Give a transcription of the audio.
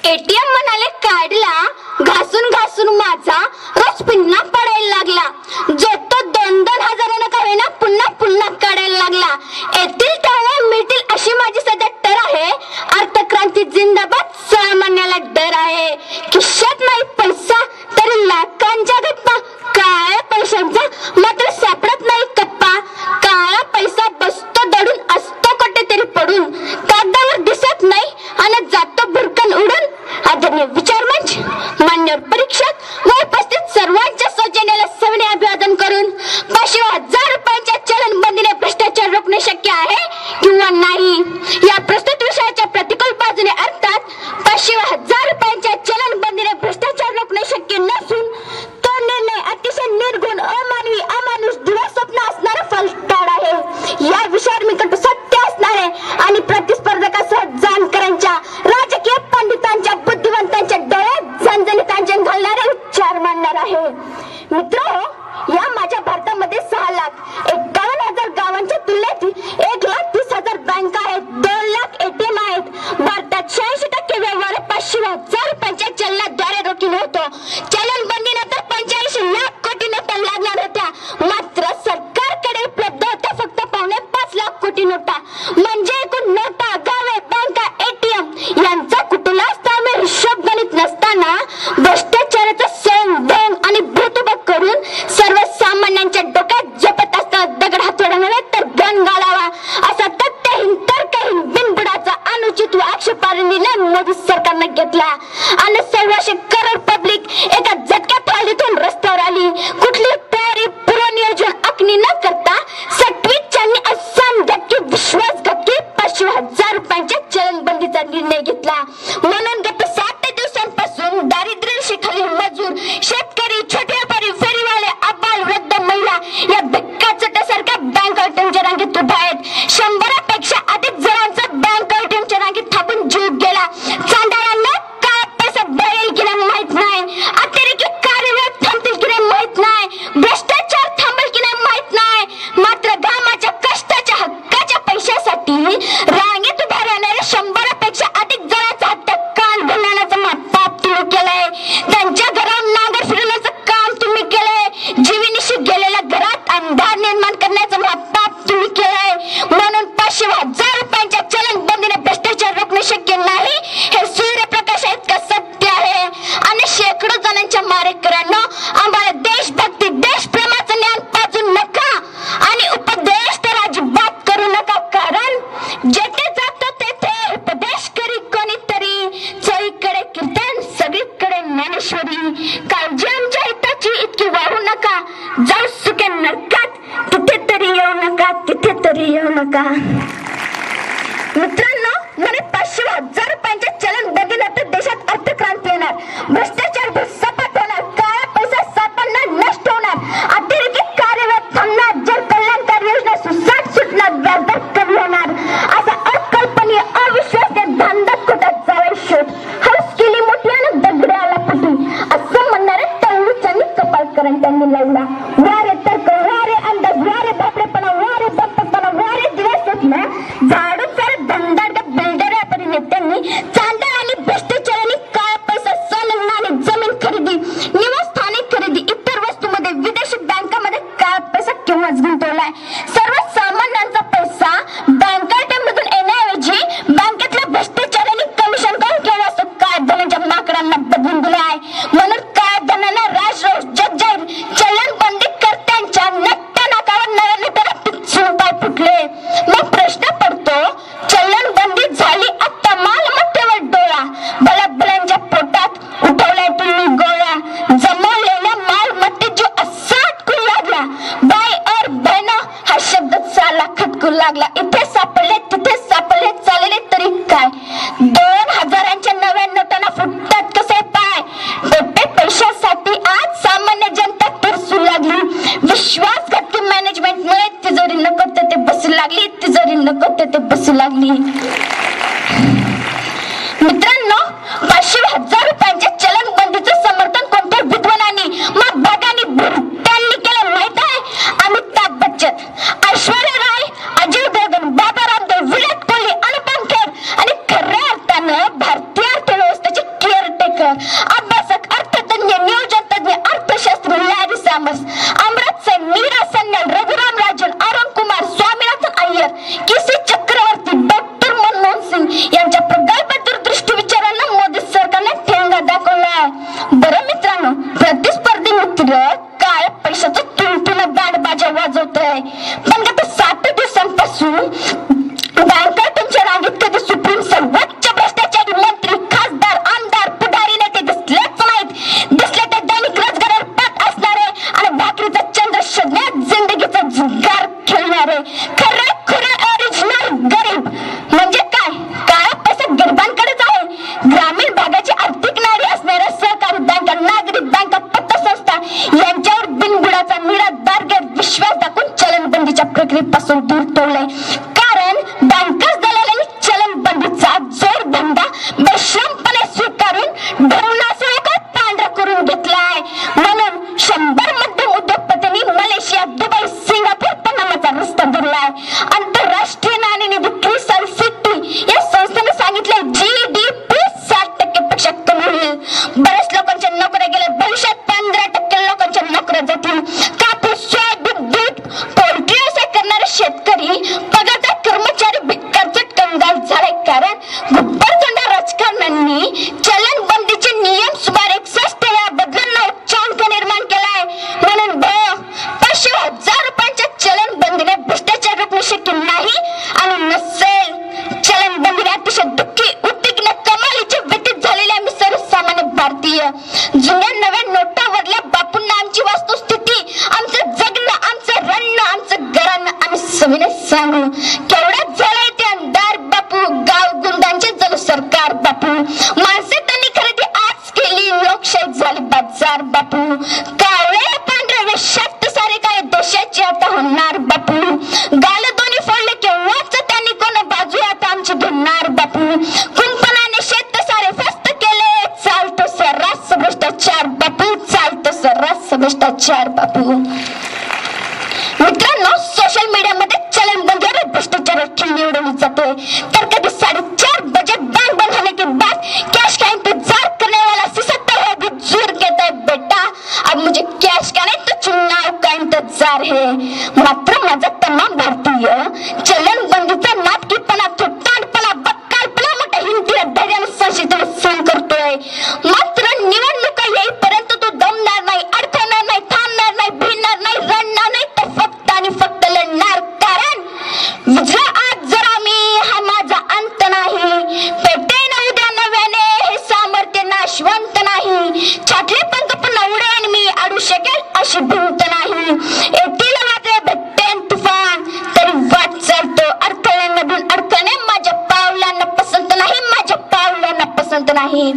ATM म्हणाले काढला, घासून घासून माझा रोज पुन्हा पडायला लागला. जो तो 2-2 हजारानं का होईना पुन्हा पुन्हा काढायला लागला. येतील तेव्हा मिळतील अशी माझी सध्या टर आहे. अर्थक्रांती जिंदाबाद, सामान्याला डर आहे. खिशात नाही पैसा तरी लाखांच्या गप्पा, काळ्या पैशांचा मात्र सापडत नाही कप्पा. काळा पैसा बसतो दडून, असतो कुठेतरी पडून, कागदावर दिसत नाही आणि जातो भुरकन उडून. आदरणीय विचार मंच, मान्यवर परीक्षक व उपस्थित सर्वांच्या सौजन्याला सविनय अभिवादन करून 5,000 रुपयांच्या चलनबंदीने भ्रष्टाचार रोखणे शक्य आहे किंवा नाही या प्रस्तुत विषयाच्या प्रतिकूल बाजूने अर्थात 5,000 रुपयांच्या चलनबंदीने भ्रष्टाचार रोखणे शक्य नसून तो निर्णय अतिशय निर्गुण, अमानवी, अमानुष, दुरास्वप्न असणारा फलस्टाड आहे. या विषयावर मी कटू सत्य असणारे आणि प्रतिस्पर्धकासह जाणकारांच्या, राजकीय पंडितांच्या, बुद्धिवंतांच्या डोळ्यात झणझणीत घालणारे विचार मांडणार आहे. मित्र, या माझ्या भारतामध्ये 6,51,000 गावांच्या तुलनेत 1,30,000 बँका आहेत, 2 लाख एटीएम आहेत. भारतात 86% व्यवहार 5,000 रुपयांच्या चलनाद्वारे रोखील होतो. चलनबंदीनंतर 85 लाख कोटी नोटा लागणार होत्या, मात्र सरकारकडे उपलब्ध होत्या फक्त 5.5 लाख कोटी नोटा. म्हणजे एकूण नोटा, गावे, बँका, एटीएम यांचा कुठलाच ताळमेळ हिशोब गणित नसताना भ्रष्टाचाराचा सोंग, ढोंग आणि भूतुबा करून सर्वसामान्यांच्या डोक्यात झोपत असताना दगड हातोडा नव्हे तर गण घालावा असा तथ्यहीन, तर्कहीन, बिनबुडाचा अनुचित व आक्षेपार्ह निर्णय मोदी सरकारने घेतला आणि 1,600 करोड पब्लिक एका झटक्यात रॅलीतून रस्त्यावर आली. कुठली तयारी, पूर्वनियोजन आखणी न करता सटवीच्यांनी असाम धक्के, विश्वासघातकी 5,000 रुपयांच्या चलनबंदीचा निर्णय घेतला. म्हणून गत 7 दिवसांपासून दारिद्र्य रेषेखालील मजूर, शेतकरी, छोटे व्यापारी, फेरीवाले, अबाल, वृद्ध, महिला या भिक्का चटासारख्या बँक एटीएमच्या रांगेत उभा आहेत. 100पेक्षा अधिक जणांचा बँक एटीएमच्या रांगेत थांबून जीव गेला. चांडाळांना काय पैसा बळेल की नाही माहित नाही, अतिरेकी कार्यवेळ थांबतील की नाही माहित नाही, भ्रष्टाचार थांबेल की नाही माहित नाही, मात्र घामाच्या, कष्टाच्या, हक्काच्या पैशासाठी रांगेत उभा राहणाऱ्या 100पेक्षा अधिक जणांचा हत्या कान घालण्याचं पाप तुम्ही केलंय. त्यांच्या घरावर नांगर फिरवण्याचं काम तुम्ही केलंय. जीवनिशी गेलेल्या घरात अंधार निर्माण करण्याचं पाप तुम्ही केलंय. म्हणून 5,000 रुपयांच्या चलनबंदीने भ्रष्टाचार रोखणे शक्य नाही हे सूर्यप्रकाश इतकं सत्य आहे. आणि शेकडो जणांच्या मारेकऱ्यांना आम्हाला देशभक्ती, देशप्रेमाचं ज्ञान पाजू नका आणि उपदेश तर अजिबात करू नका. कारण जेथे जातो तेथे उपदेश करी कोणीतरी, चोहीकडे कीर्तन, सगळीकडे ज्ञानेश्वरी. काळजी आमच्या हिताची इतकी वाहू नका, जाऊ सुके नरकात, तिथे तरी येऊ नका, तिथे तरी येऊ नका. मित्रांनो, म्हणे 5,000 रुपयांच्या चलनबंदीनंतर देशात अर्थक्रांती येणार, भ्रष्टाचार सपाट होणार, काळा पैसा सापडणार, नष्ट होणार, अतिरेकी कार्यवेळ थांबणार, जनकल्याणकारी योजना सुसाट सुटणार, व्याजदर कमी होणार. असा अकल्पनीय, अविश्वासनीय धांदत खोटात जावे शोध. हौस केली मोठी आणि दगडे आला पोटी असं म्हणणारे तळवीच्यांनी कपाळकरांनी लावला. वारे तर्क, वारे अंदाज, वारे भापडेपणा, वारे बप्पपणा, वारे दिवसपणा, झाडू सारे धंदाड बिल्डर व्यापारी नेत्यांनी चांदा आणि भ्रष्टाचाराने काळा पैसा, सोनं आणि जमीन खरेदी, निवासस्थानिक खरेदी, इतर वस्तूंमध्ये, विदेशी बँकामध्ये काळा पैसा केव्हाच गुंतवलाय. सर्वसामान्यांचा पैसा बँक एटीएममधून येण्याऐवजी बँकेतल्या भ्रष्टाचाराने कमिशन करून केला असतो काळ्या धनाच्या माकडांना बदलून दिले आहे. म्हणून काळ्या धनाला राजरोष, जगजाहीर, चलनबंदी करता सांगू केवढं झालंय ते अंधार बापू गाव गुंडांचे जल सरकार बापू माणसे त्यांनी खरेदी आज केली लोकशाही झाली बाजार बापू कावळे पांढरे वेशात सारे काय देशाचे आता होणार बापू गाल दोन्ही फोडले केव्हाच त्यांनी कोण बाजू आता आमची घेणार बापू कुंपणाने शेत सारे फस्त केले चालतो सर्रास भ्रष्टाचार बापू चालतो सर्रास भ्रष्टाचार बापू मित्रांनो सोशल मीडियामध्ये चलन बंदीवर भ्रष्टाचाराची निवडली जाते तर कधी 4.5 बजट बैंक बंद होने के बाद कैश का इंतजार करने वाला सिसकता है अभी जोर कहता है बेटा अब मुझे कैश का नहीं तो चुनाव का इंतजार है मात्र माझा तमाम भारतीय चलन बंदीचा नाटकीपणा थोटांडपणा बक्कालपणा मोठ्या हिंदीला धैर्याने संशयित सहन करतोय मात्र निवडणुका येईपर्यंत तो दमणार नाही अडथणार नाही थांबणार नाही भिडणार नाही रडणार नाही तर फक्त आणि फक्त लढणार कारण विजय आज जरा मी हा माझा अंत नाही पेटेन उद्या नव्याने हे सामर्थ्य नाशवंत नाही छाटले पंख पुन्हा उडेन मी अडू शकेल अशी भिंत नाही येथील माझे भेटेन तुफान तरी वाट चालतो अडथळ्यांमधून अडथळे माझ्या पावलांना पसंत नाही माझ्या पावलांना पसंत नाही